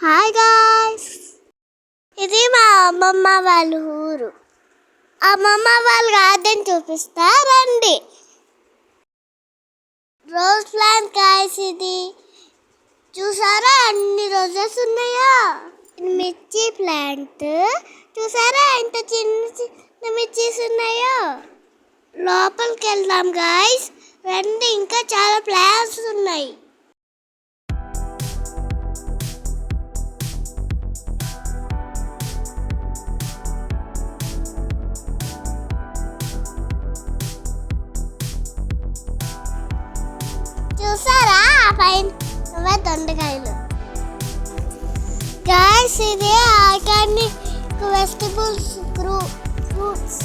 Hi guys, ఇది మా అమ్మమ్మ వాళ్ళ ఊరు. అమ్మమ్మ వాళ్ళ గార్డెన్ చూపిస్తా రండి. రోజ్ ప్లాంట్ గాయ్స్, ఇది చూసారా అన్ని రోజెస్ ఉన్నాయో. మిర్చి ప్లాంట్ చూసారా ఎంత చిన్న చిన్న మిర్చీస్ ఉన్నాయో. లోపలికి వెళ్దాం గాయ్స్ రండి, ఇంకా చాలా ప్లాంట్స్ ఉన్నాయి. చూసారా ఆ పైన దొండకాయలు గాయ్స్, ఇది organic vegetables fruits,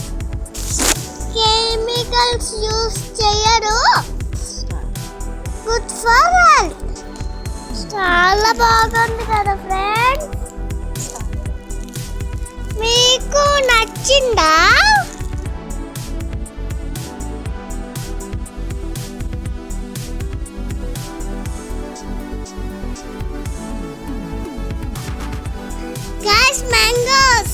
chemicals use చేయరు, గుడ్ ఫర్ హెల్త్. చాలా బాగుంది కదా ఫ్రెండ్స్, మీకు నచ్చిందా? Guys, mangoes.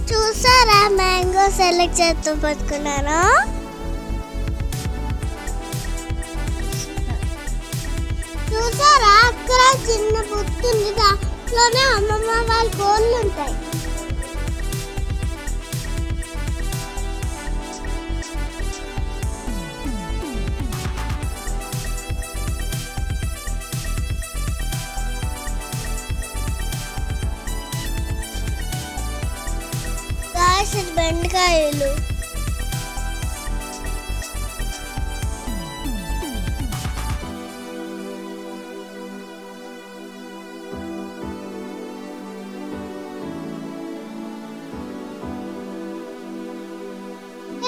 చూసారా మ్యాంగో సెలెక్ట్ చేస్తూ పట్టుకున్నాను. చూసారా అక్కడ చిన్న బుత్తుంది, దాంట్లోనే అమ్మమ్మ వాళ్ళ కోళ్ళు ఉంటాయి. బెండకాయలు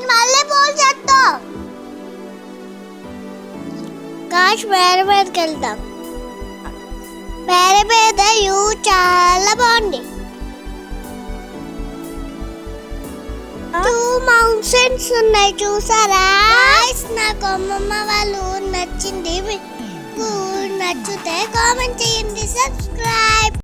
మల్లెపూల చెట్టు కాష్ వేరే మీదకి వెళ్తాం. వేరే మీద చాలా బాగుంది. 2 మౌంటైన్స్ ఉన్నాయి చూసారా. నాకు అమ్మమ్మ వాళ్ళ ఊరు నచ్చింది. మీకు నచ్చితే కామెంట్ చేయండి, సబ్స్క్రైబ్.